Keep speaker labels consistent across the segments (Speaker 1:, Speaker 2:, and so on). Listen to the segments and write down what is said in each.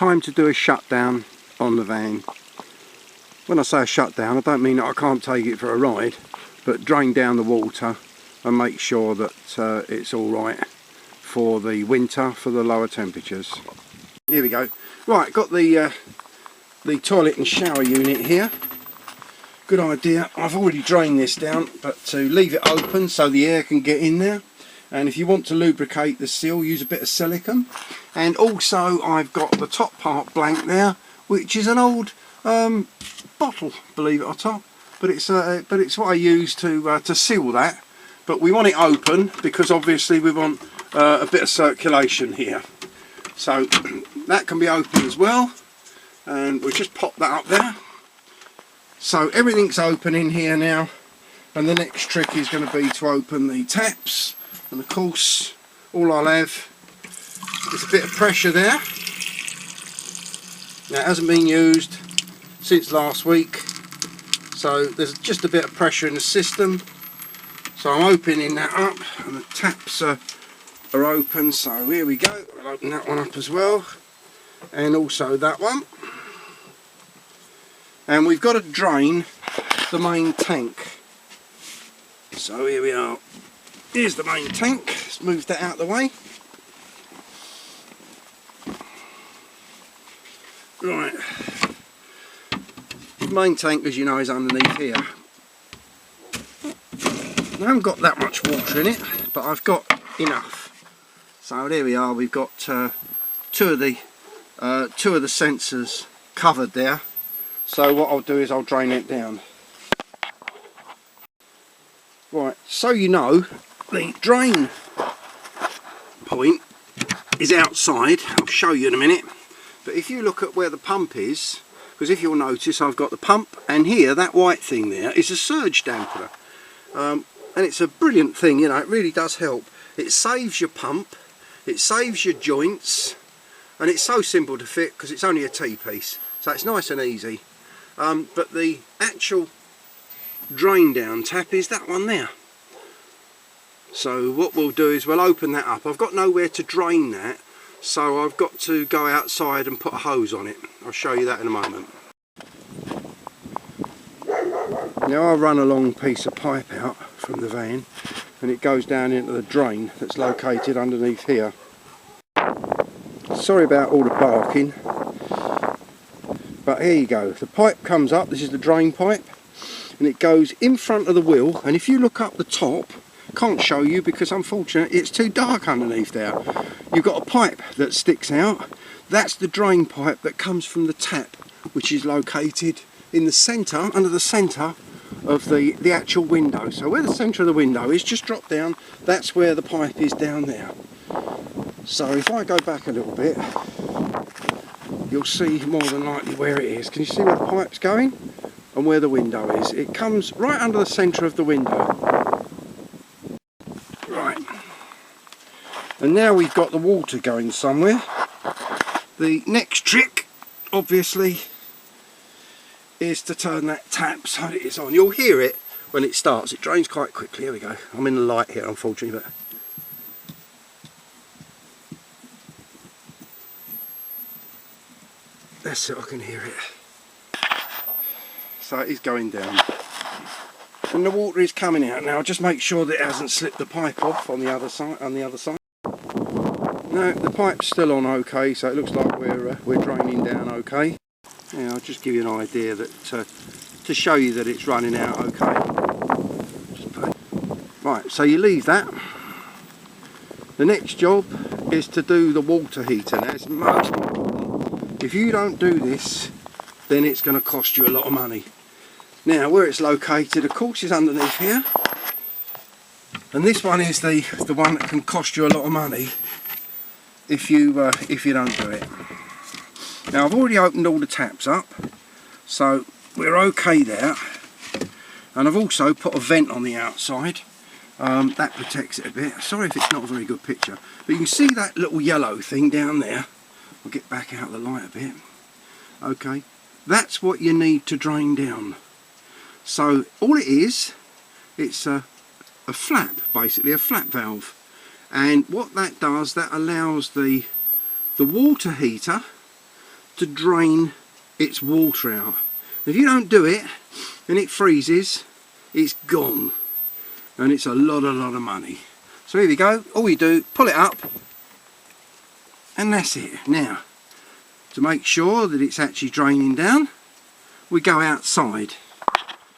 Speaker 1: time to do a shutdown on the van. When I say a shutdown, I don't mean that I can't take it for a ride, but drain down the water and make sure that it's all right for the winter, for the lower temperatures. Here we go. Right, got the toilet and shower unit here. Good idea. I've already drained this down, but to leave it open so the air can get in there. And if you want to lubricate the seal, use a bit of silicone. And also I've got the top part blank there, which is an old bottle, believe it or not. But it's what I use to seal that. But we want it open because obviously we want a bit of circulation here. So that can be open as well. And we'll just pop that up there. So everything's open in here now. And the next trick is going to be to open the taps. And of course, all I'll have is a bit of pressure there. Now it hasn't been used since last week, so there's just a bit of pressure in the system. So I'm opening that up, and the taps are open. So here we go. I'll open that one up as well, and also that one. And we've got to drain the main tank. So here we are. Here's the main tank. Let's move that out of the way. Right. The main tank, as you know, is underneath here. I haven't got that much water in it, but I've got enough. So there we are. We've got two of the sensors covered there. So what I'll do is I'll drain it down. Right. So you know, the drain point is outside. I'll show you in a minute. But if you look at where the pump is, because if you'll notice I've got the pump, and here that white thing there is a surge dampener. And it's a brilliant thing, you know, it really does help. It saves your pump, it saves your joints, and it's so simple to fit because it's only a T-piece. So it's nice and easy. But the actual drain down tap is that one there. So what we'll do is we'll open that up. I've got nowhere to drain that, so I've got to go outside and put a hose on it. I'll show you that in a moment. Now I run a long piece of pipe out from the van, and it goes down into the drain that's located underneath here. Sorry about all the barking, but here you go. The pipe comes up, this is the drain pipe, and it goes in front of the wheel, and if you look up the top, can't show you because unfortunately it's too dark underneath there. You've got a pipe that sticks out. That's the drain pipe that comes from the tap, which is located in the centre, under the centre of the actual window. So where the centre of the window is, just drop down, that's where the pipe is down there. So if I go back a little bit, you'll see more than likely where it is. Can you see where the pipe's going and where the window is? It comes right under the centre of the window. And now we've got the water going somewhere. The next trick, obviously, is to turn that tap so that it's on. You'll hear it when it starts. It drains quite quickly. Here we go. I'm in the light here, unfortunately, but that's it. I can hear it. So it is going down. And the water is coming out now. Just make sure that it hasn't slipped the pipe off on the other side. No, the pipe's still on okay, so it looks like we're draining down okay. Yeah, I'll just give you an idea that to show you that it's running out okay. Right, so you leave that. The next job is to do the water heater. Now, it's most important. If you don't do this, then it's going to cost you a lot of money. Now, where it's located, of course, is underneath here. And this one is the one that can cost you a lot of money if you don't do it. Now I've already opened all the taps up, so we're okay there. And I've also put a vent on the outside. That protects it a bit. Sorry if it's not a very good picture, but you can see that little yellow thing down there. I'll get back out of the light a bit. Okay, that's what you need to drain down. So all it is, it's a flap, basically a flap valve, and what that does, that allows the water heater to drain its water out. If you don't do it and it freezes, it's gone, and it's a lot of money. So here we go. All you do, pull it up, and that's it. Now, to make sure that it's actually draining down, we go outside.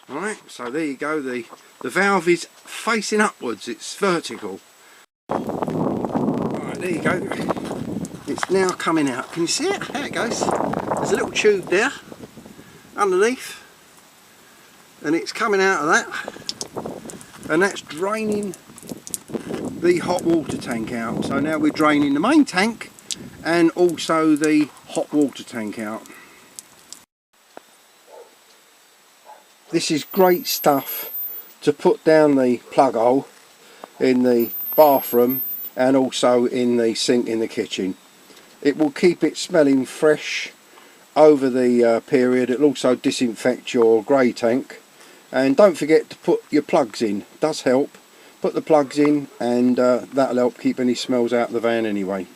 Speaker 1: Alright, so there you go, the valve is facing upwards, it's vertical. Alright, there you go. It's now coming out. Can you see it? There it goes. There's a little tube there underneath, and it's coming out of that, and that's draining the hot water tank out. So now we're draining the main tank and also the hot water tank out. This is great stuff to put down the plug hole in the bathroom and also in the sink in the kitchen. It will keep it smelling fresh over the period. It'll also disinfect your grey tank. And don't forget to put your plugs in. It does help. Put the plugs in, and that'll help keep any smells out of the van anyway.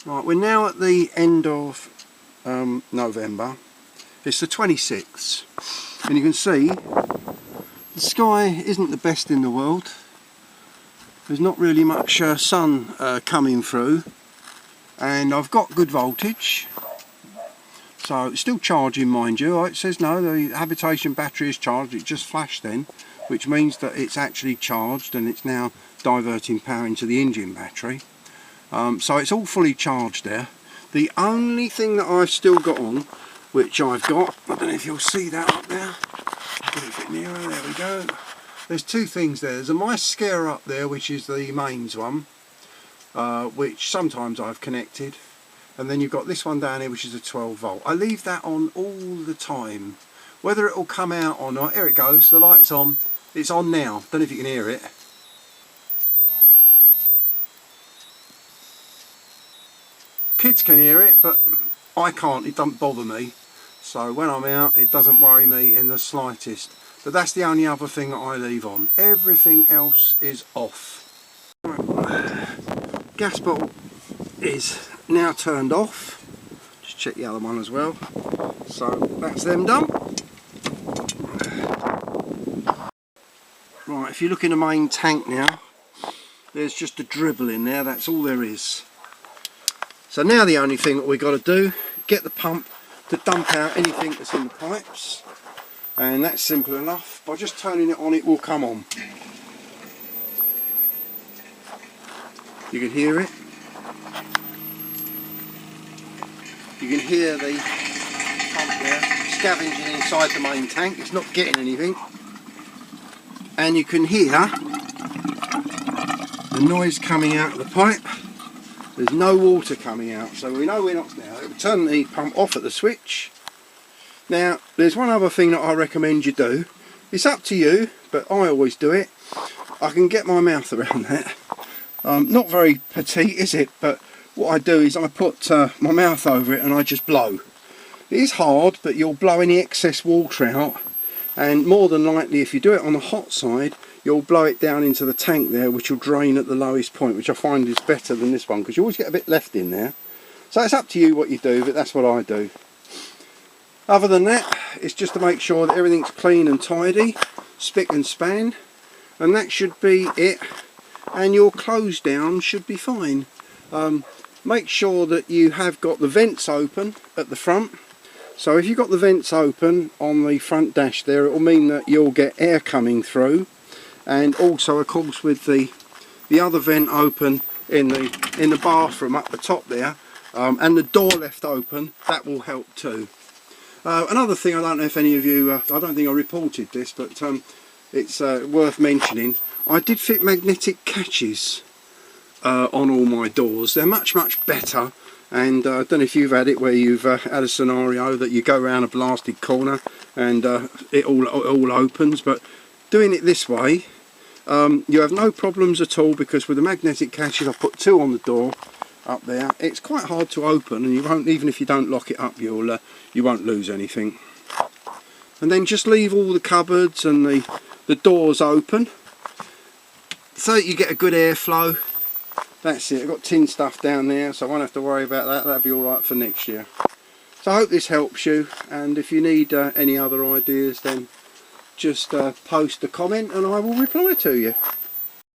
Speaker 1: Right, we're now at the end of November. It's the 26th, and you can see the sky isn't the best in the world. There's not really much sun coming through, and I've got good voltage, so it's still charging, mind you. It says no, the habitation battery is charged. It just flashed then, which means that it's actually charged and it's now diverting power into the engine battery. So it's all fully charged there. The only thing that I've still got on, which I've got, I don't know if you'll see that up there, get a bit nearer, there we go. There's two things there. There's a mascara up there, which is the mains one, which sometimes I've connected, and then you've got this one down here, which is a 12 volt. I leave that on all the time, whether it will come out or not. Here it goes, the light's on, it's on now. Don't know if you can hear it. Kids can hear it, but I can't, it doesn't bother me. So when I'm out, it doesn't worry me in the slightest. But that's the only other thing that I leave on. Everything else is off. Right. Gas bottle is now turned off. Just check the other one as well. So that's them done. Right, if you look in the main tank now, there's just a dribble in there, that's all there is. So now the only thing that we've got to do, get the pump to dump out anything that's in the pipes, and that's simple enough. By just turning it on, it will come on. You can hear it. You can hear the pump there scavenging inside the main tank. It's not getting anything, and you can hear the noise coming out of the pipe. There's no water coming out, so we know we're not now. It will turn the pump off at the switch. Now, there's one other thing that I recommend you do. It's up to you, but I always do it. I can get my mouth around that. Not very petite, is it? But what I do is I put my mouth over it and I just blow. It is hard, but you'll blow any excess water out. And more than likely, if you do it on the hot side, you'll blow it down into the tank there, which will drain at the lowest point, which I find is better than this one, because you always get a bit left in there. So it's up to you what you do, but that's what I do. Other than that, it's just to make sure that everything's clean and tidy, spick and span, and that should be it, and your close down should be fine. Make sure that you have got the vents open at the front. So if you've got the vents open on the front dash there, it will mean that you'll get air coming through. And also, of course, with the other vent open in the bathroom up the top there, and the door left open, that will help too. Another thing, I don't know if any of you, I don't think I reported this, but it's worth mentioning. I did fit magnetic catches on all my doors. They're much better, and I don't know if you've had it where you've had a scenario that you go around a blasted corner and it all opens, but doing it this way, you have no problems at all, because with the magnetic catches, I put two on the door up there. It's quite hard to open, and you won't, even if you don't lock it up, you won't lose anything. And then just leave all the cupboards and the doors open, so that you get a good airflow, that's it. I've got tin stuff down there, so I won't have to worry about that. That'll be alright for next year. So I hope this helps you, and if you need any other ideas, then just post a comment and I will reply to you.